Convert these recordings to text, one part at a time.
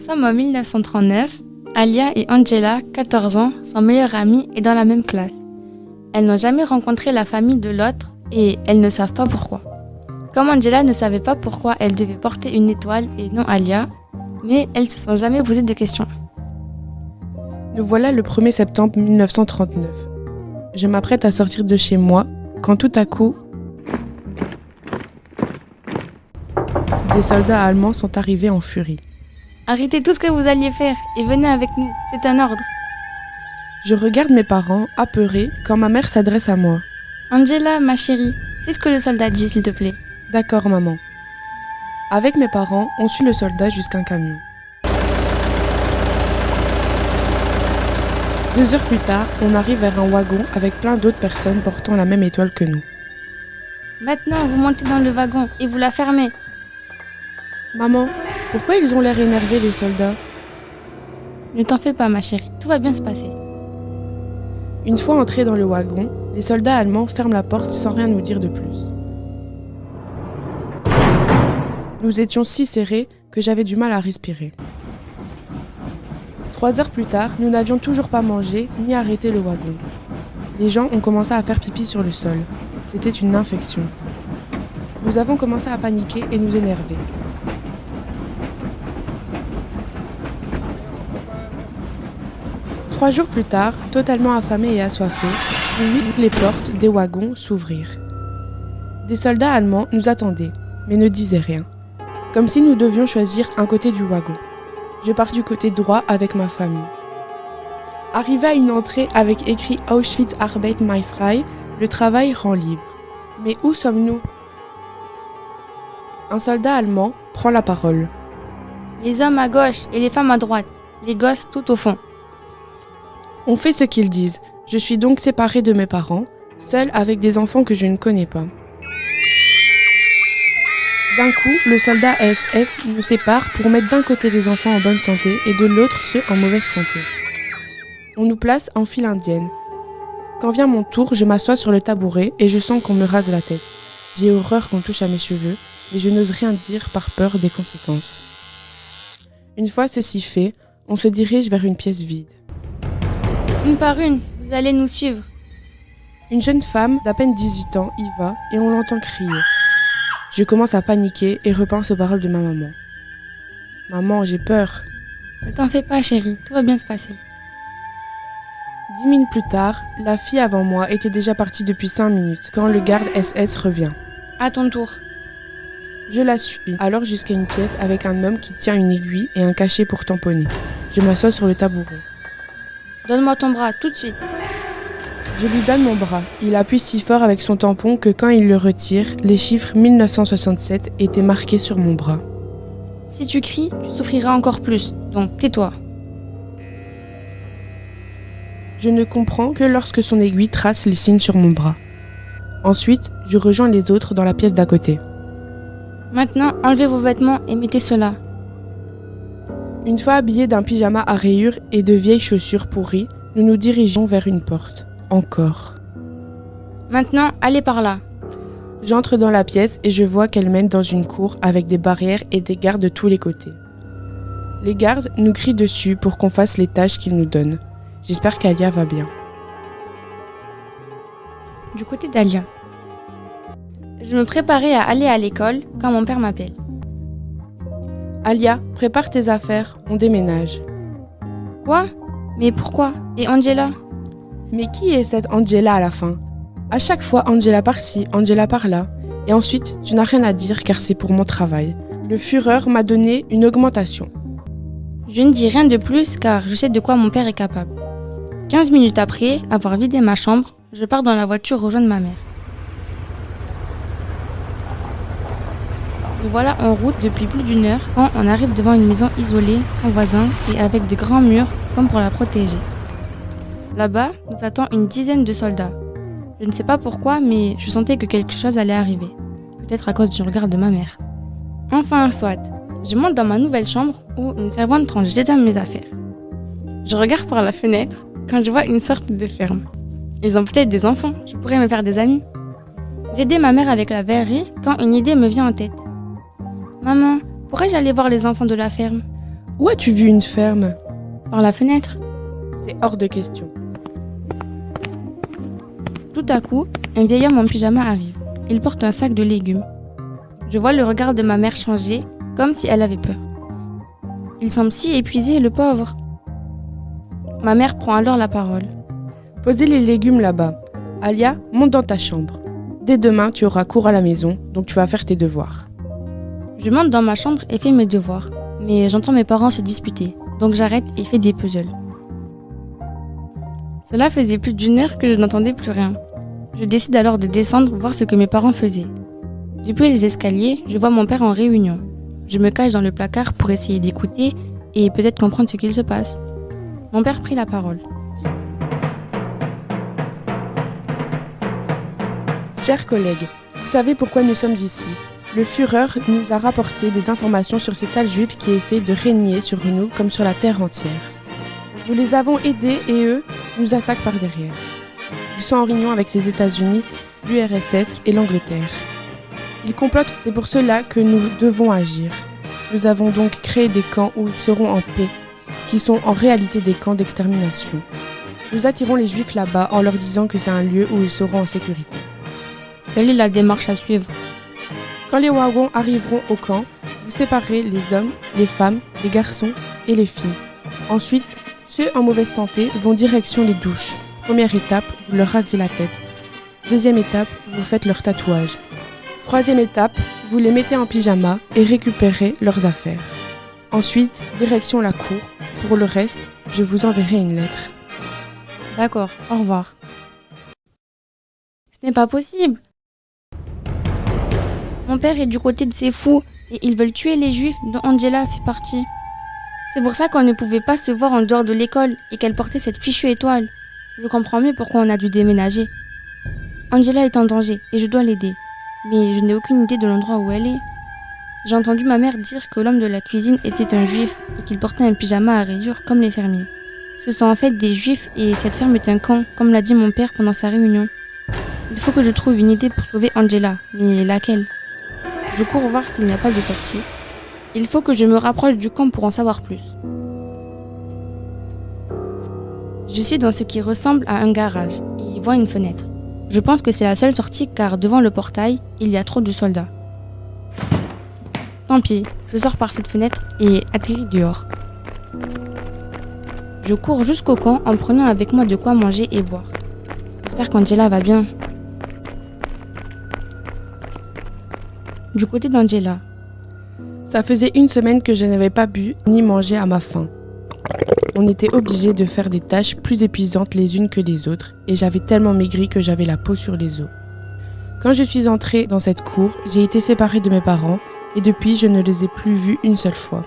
sommes en 1939. Alia et Angela, 14 ans, sont meilleures amies et dans la même classe. Elles n'ont jamais rencontré la famille de l'autre et elles ne savent pas pourquoi. Comme Angela ne savait pas pourquoi elle devait porter une étoile et non Alia, mais elles ne se sont jamais posé de questions. Nous voilà le 1er septembre 1939. Je m'apprête à sortir de chez moi quand tout à coup, des soldats allemands sont arrivés en furie. Arrêtez tout ce que vous alliez faire et venez avec nous, c'est un ordre. Je regarde mes parents, apeurés, quand ma mère s'adresse à moi. Angela, ma chérie, fais ce que le soldat dit, s'il te plaît. D'accord, maman. Avec mes parents, on suit le soldat jusqu'à un camion. 2 heures plus tard, on arrive vers un wagon avec plein d'autres personnes portant la même étoile que nous. Maintenant, vous montez dans le wagon et vous la fermez. Maman, pourquoi ils ont l'air énervés, les soldats ? Ne t'en fais pas, ma chérie, tout va bien se passer. Une fois entrés dans le wagon, les soldats allemands ferment la porte sans rien nous dire de plus. Nous étions si serrés que j'avais du mal à respirer. 3 heures plus tard, nous n'avions toujours pas mangé ni arrêté le wagon. Les gens ont commencé à faire pipi sur le sol. C'était une infection. Nous avons commencé à paniquer et nous énerver. 3 jours plus tard, totalement affamés et assoiffés, nous vîmes les portes des wagons s'ouvrir. Des soldats allemands nous attendaient, mais ne disaient rien, comme si nous devions choisir un côté du wagon. Je pars du côté droit avec ma famille. Arrivé à une entrée avec écrit Auschwitz Arbeit macht frei, le travail rend libre. Mais où sommes-nous ? Un soldat allemand prend la parole. Les hommes à gauche et les femmes à droite, les gosses tout au fond. On fait ce qu'ils disent. Je suis donc séparée de mes parents, seule avec des enfants que je ne connais pas. D'un coup, le soldat SS nous sépare pour mettre d'un côté les enfants en bonne santé et de l'autre ceux en mauvaise santé. On nous place en file indienne. Quand vient mon tour, je m'assois sur le tabouret et je sens qu'on me rase la tête. J'ai horreur qu'on touche à mes cheveux, mais je n'ose rien dire par peur des conséquences. Une fois ceci fait, on se dirige vers une pièce vide. Une par une, vous allez nous suivre. Une jeune femme d'à peine 18 ans y va et on l'entend crier. Je commence à paniquer et repense aux paroles de ma maman. Maman, j'ai peur. Ne t'en fais pas, chérie, tout va bien se passer. 10 minutes plus tard, la fille avant moi était déjà partie depuis 5 minutes quand le garde SS revient. À ton tour. Je la suis alors jusqu'à une pièce avec un homme qui tient une aiguille et un cachet pour tamponner. Je m'assois sur le tabouret. Donne-moi ton bras, tout de suite. Je lui donne mon bras. Il appuie si fort avec son tampon que quand il le retire, les chiffres 1967 étaient marqués sur mon bras. Si tu cries, tu souffriras encore plus, donc tais-toi. Je ne comprends que lorsque son aiguille trace les signes sur mon bras. Ensuite, je rejoins les autres dans la pièce d'à côté. Maintenant, enlevez vos vêtements et mettez ceux-là. Une fois habillés d'un pyjama à rayures et de vieilles chaussures pourries, nous nous dirigeons vers une porte. Encore. Maintenant, allez par là. J'entre dans la pièce et je vois qu'elle mène dans une cour avec des barrières et des gardes de tous les côtés. Les gardes nous crient dessus pour qu'on fasse les tâches qu'ils nous donnent. J'espère qu'Alia va bien. Du côté d'Alia. Je me préparais à aller à l'école quand mon père m'appelle. Alia, prépare tes affaires, on déménage. Quoi ? Mais pourquoi ? Et Angela ? Mais qui est cette Angela à la fin ? À chaque fois, Angela par-ci, Angela par-là. Et ensuite, tu n'as rien à dire car c'est pour mon travail. Le Führer m'a donné une augmentation. Je ne dis rien de plus car je sais de quoi mon père est capable. 15 minutes après avoir vidé ma chambre, je pars dans la voiture rejoindre ma mère. Nous voilà en route depuis plus d'1 heure quand on arrive devant une maison isolée, sans voisins et avec de grands murs comme pour la protéger. Là-bas, nous attend une dizaine de soldats. Je ne sais pas pourquoi, mais je sentais que quelque chose allait arriver. Peut-être à cause du regard de ma mère. Enfin, soit. Je monte dans ma nouvelle chambre où une servante range déjà mes affaires. Je regarde par la fenêtre quand je vois une sorte de ferme. Ils ont peut-être des enfants, je pourrais me faire des amis. J'ai aidé ma mère avec la verrerie quand une idée me vient en tête. Maman, pourrais-je aller voir les enfants de la ferme ? Où as-tu vu une ferme ? Par la fenêtre. C'est hors de question. Tout à coup, un vieil homme en pyjama arrive. Il porte un sac de légumes. Je vois le regard de ma mère changer, comme si elle avait peur. Il semble si épuisé, le pauvre. Ma mère prend alors la parole. Posez les légumes là-bas. Alia, monte dans ta chambre. Dès demain, tu auras cours à la maison, donc tu vas faire tes devoirs. Je monte dans ma chambre et fais mes devoirs. Mais j'entends mes parents se disputer, donc j'arrête et fais des puzzles. Cela faisait plus d'une heure que je n'entendais plus rien. Je décide alors de descendre voir ce que mes parents faisaient. Depuis les escaliers, je vois mon père en réunion. Je me cache dans le placard pour essayer d'écouter et peut-être comprendre ce qu'il se passe. Mon père prit la parole. Chers collègues, vous savez pourquoi nous sommes ici. Le Führer nous a rapporté des informations sur ces sales juifs qui essaient de régner sur nous comme sur la terre entière. Nous les avons aidés et eux nous attaquent par derrière. Ils sont en réunion avec les États-Unis, l'URSS et l'Angleterre. Ils complotent et pour cela que nous devons agir. Nous avons donc créé des camps où ils seront en paix, qui sont en réalité des camps d'extermination. Nous attirons les juifs là-bas en leur disant que c'est un lieu où ils seront en sécurité. Quelle est la démarche à suivre ? Quand les wagons arriveront au camp, vous séparez les hommes, les femmes, les garçons et les filles. Ensuite, ceux en mauvaise santé vont direction les douches. Première étape, vous leur rasez la tête. Deuxième étape, vous faites leur tatouage. Troisième étape, vous les mettez en pyjama et récupérez leurs affaires. Ensuite, direction la cour. Pour le reste, je vous enverrai une lettre. D'accord, au revoir. Ce n'est pas possible. Mon père est du côté de ces fous et ils veulent tuer les juifs dont Angela fait partie. C'est pour ça qu'on ne pouvait pas se voir en dehors de l'école et qu'elle portait cette fichue étoile. Je comprends mieux pourquoi on a dû déménager. Angela est en danger et je dois l'aider. Mais je n'ai aucune idée de l'endroit où elle est. J'ai entendu ma mère dire que l'homme de la cuisine était un juif et qu'il portait un pyjama à rayures comme les fermiers. Ce sont en fait des juifs et cette ferme est un camp, comme l'a dit mon père pendant sa réunion. Il faut que je trouve une idée pour sauver Angela, mais laquelle ? Je cours voir s'il n'y a pas de sortie. Il faut que je me rapproche du camp pour en savoir plus. Je suis dans ce qui ressemble à un garage et y vois une fenêtre. Je pense que c'est la seule sortie car devant le portail, il y a trop de soldats. Tant pis, je sors par cette fenêtre et atterris dehors. Je cours jusqu'au camp en prenant avec moi de quoi manger et boire. J'espère qu'Angela va bien. Du côté d'Angela. Ça faisait une semaine que je n'avais pas bu ni mangé à ma faim. On était obligés de faire des tâches plus épuisantes les unes que les autres et j'avais tellement maigri que j'avais la peau sur les os. Quand je suis entrée dans cette cour, j'ai été séparée de mes parents et depuis je ne les ai plus vus une seule fois.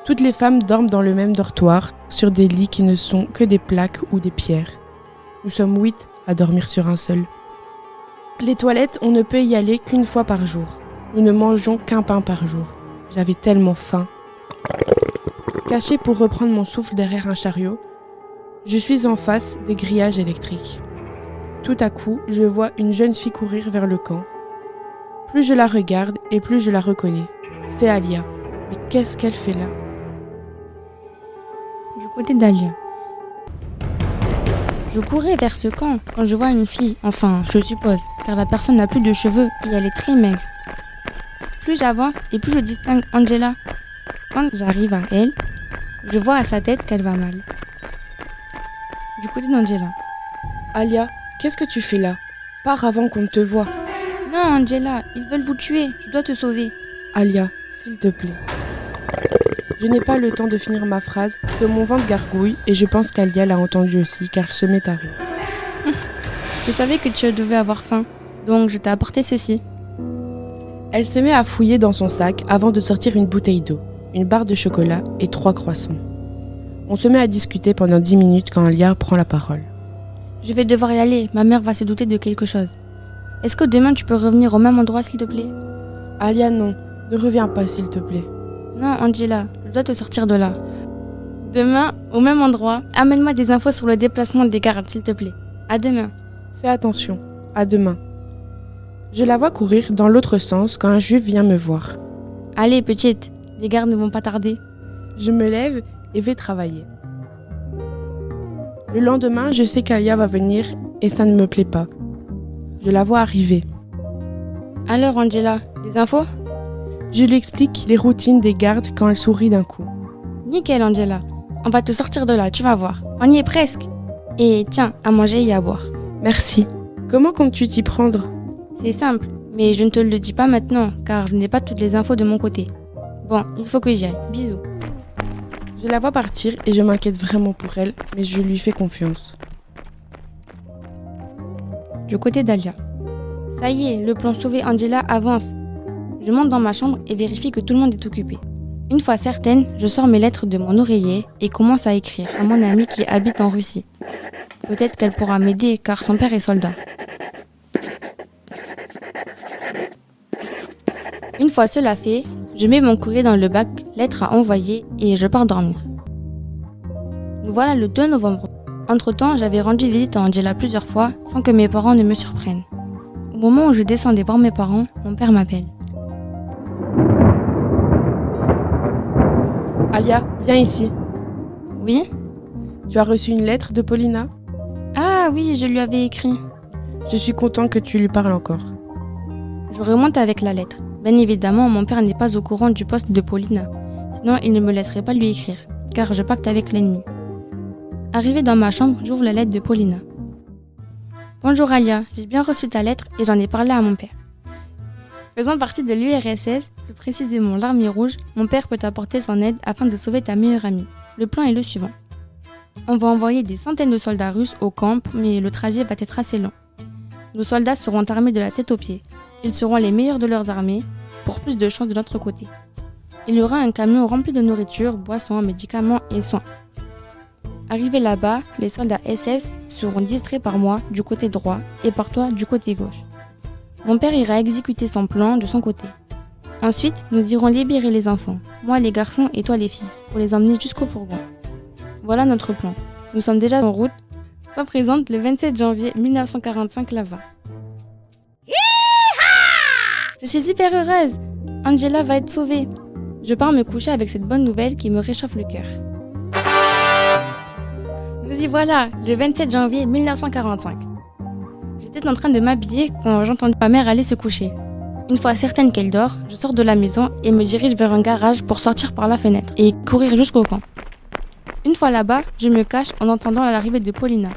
Toutes les femmes dorment dans le même dortoir, sur des lits qui ne sont que des plaques ou des pierres. Nous sommes 8 à dormir sur un seul. Les toilettes, on ne peut y aller qu'une fois par jour. Nous ne mangeons qu'un pain par jour. J'avais tellement faim. Caché pour reprendre mon souffle derrière un chariot, je suis en face des grillages électriques. Tout à coup, je vois une jeune fille courir vers le camp. Plus je la regarde et plus je la reconnais. C'est Alia. Mais qu'est-ce qu'elle fait là ? Du côté d'Alia. Je courais vers ce camp quand je vois une fille, enfin, je suppose, car la personne n'a plus de cheveux et elle est très maigre. Plus j'avance et plus je distingue Angela. Quand j'arrive à elle, je vois à sa tête qu'elle va mal. Du côté d'Angela. Alia, qu'est-ce que tu fais là ? Pars avant qu'on ne te voie. Non, Angela, ils veulent vous tuer, je dois te sauver. Alia, s'il te plaît. Je n'ai pas le temps de finir ma phrase, que mon ventre gargouille et je pense qu'Alia l'a entendu aussi car elle se met à rire. Je savais que tu devais avoir faim, donc je t'ai apporté ceci. Elle se met à fouiller dans son sac avant de sortir une bouteille d'eau, une barre de chocolat et 3 croissants. On se met à discuter pendant 10 minutes quand Alia prend la parole. Je vais devoir y aller, ma mère va se douter de quelque chose. Est-ce que demain tu peux revenir au même endroit s'il te plaît ? Alia, non, ne reviens pas s'il te plaît. Non, Angela, je dois te sortir de là. Demain, au même endroit, amène-moi des infos sur le déplacement des gardes s'il te plaît. À demain. Fais attention, à demain. Je la vois courir dans l'autre sens quand un juif vient me voir. Allez, petite, les gardes ne vont pas tarder. Je me lève et vais travailler. Le lendemain, je sais qu'Alia va venir et ça ne me plaît pas. Je la vois arriver. Alors Angela, des infos? Je lui explique les routines des gardes quand elle sourit d'un coup. Nickel Angela, on va te sortir de là, tu vas voir. On y est presque. Et tiens, à manger et à boire. Merci. Comment comptes-tu t'y prendre? C'est simple, mais je ne te le dis pas maintenant, car je n'ai pas toutes les infos de mon côté. Bon, il faut que j'y aille. Bisous. Je la vois partir et je m'inquiète vraiment pour elle, mais je lui fais confiance. Du côté d'Alia. Ça y est, le plan sauver Angela avance. Je monte dans ma chambre et vérifie que tout le monde est occupé. Une fois certaine, je sors mes lettres de mon oreiller et commence à écrire à mon amie qui habite en Russie. Peut-être qu'elle pourra m'aider car son père est soldat. Une fois cela fait, je mets mon courrier dans le bac, lettre à envoyer et je pars dormir. Nous voilà le 2 novembre. Entre-temps, j'avais rendu visite à Angela plusieurs fois sans que mes parents ne me surprennent. Au moment où je descendais voir mes parents, mon père m'appelle. Alia, viens ici. Oui? Tu as reçu une lettre de Paulina? Ah oui, je lui avais écrit. Je suis content que tu lui parles encore. Je remonte avec la lettre. Bien évidemment, mon père n'est pas au courant du poste de Paulina. Sinon, il ne me laisserait pas lui écrire, car je pacte avec l'ennemi. Arrivé dans ma chambre, j'ouvre la lettre de Paulina. Bonjour Alia, j'ai bien reçu ta lettre et j'en ai parlé à mon père. Faisant partie de l'URSS, plus précisément l'armée rouge, mon père peut t'apporter son aide afin de sauver ta meilleure amie. Le plan est le suivant. On va envoyer des centaines de soldats russes au camp, mais le trajet va être assez long. Nos soldats seront armés de la tête aux pieds. Ils seront les meilleurs de leurs armées, pour plus de chances de notre côté. Il y aura un camion rempli de nourriture, boissons, médicaments et soins. Arrivés là-bas, les soldats SS seront distraits par moi du côté droit et par toi du côté gauche. Mon père ira exécuter son plan de son côté. Ensuite, nous irons libérer les enfants, moi les garçons et toi les filles, pour les emmener jusqu'au fourgon. Voilà notre plan. Nous sommes déjà en route. Ça présente le 27 janvier 1945 là-bas. Je suis super heureuse. Angela va être sauvée. Je pars me coucher avec cette bonne nouvelle qui me réchauffe le cœur. Nous y voilà, le 27 janvier 1945. J'étais en train de m'habiller quand j'entendis ma mère aller se coucher. Une fois certaine qu'elle dort, je sors de la maison et me dirige vers un garage pour sortir par la fenêtre et courir jusqu'au camp. Une fois là-bas, je me cache en entendant l'arrivée de Paulina.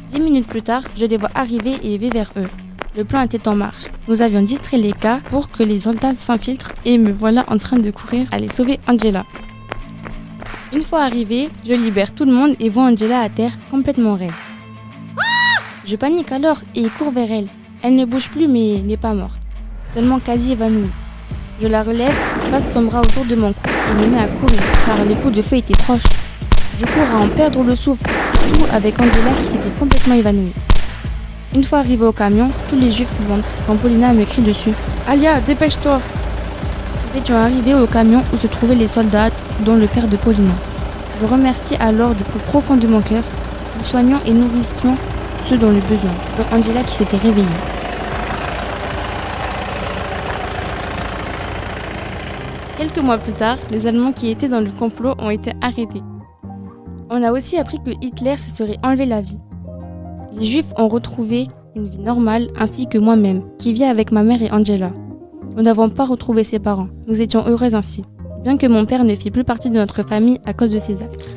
10 minutes plus tard, je les vois arriver et vais vers eux. Le plan était en marche. Nous avions distrait les cas pour que les soldats s'infiltrent et me voilà en train de courir aller sauver Angela. Une fois arrivée, je libère tout le monde et vois Angela à terre, complètement raide. Je panique alors et cours vers elle. Elle ne bouge plus mais n'est pas morte, seulement quasi évanouie. Je la relève, passe son bras autour de mon cou et me mets à courir car les coups de feu étaient proches. Je cours à en perdre le souffle, surtout avec Angela qui s'était complètement évanouie. Une fois arrivé au camion, tous les juifs montent quand Paulina me crie dessus. « Alia, dépêche-toi !» Nous étions arrivés au camion où se trouvaient les soldats, dont le père de Paulina. Je remercie alors du plus profond de mon cœur. Nous soignons et nourrissions ceux dont le besoin, dont Angela qui s'était réveillée. Quelques mois plus tard, les Allemands qui étaient dans le complot ont été arrêtés. On a aussi appris que Hitler se serait enlevé la vie. Les Juifs ont retrouvé une vie normale ainsi que moi-même, qui vit avec ma mère et Angela. Nous n'avons pas retrouvé ses parents. Nous étions heureuses ainsi, bien que mon père ne fit plus partie de notre famille à cause de ses actes.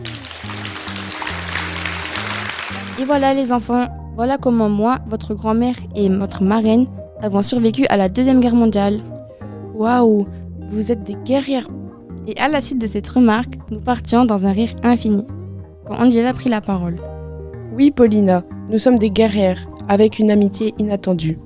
Et voilà les enfants, voilà comment moi, votre grand-mère et votre marraine avons survécu à la Deuxième Guerre mondiale. Waouh, vous êtes des guerrières. Et à la suite de cette remarque, nous partions dans un rire infini, quand Angela prit la parole. Oui, Paulina, nous sommes des guerrières, avec une amitié inattendue.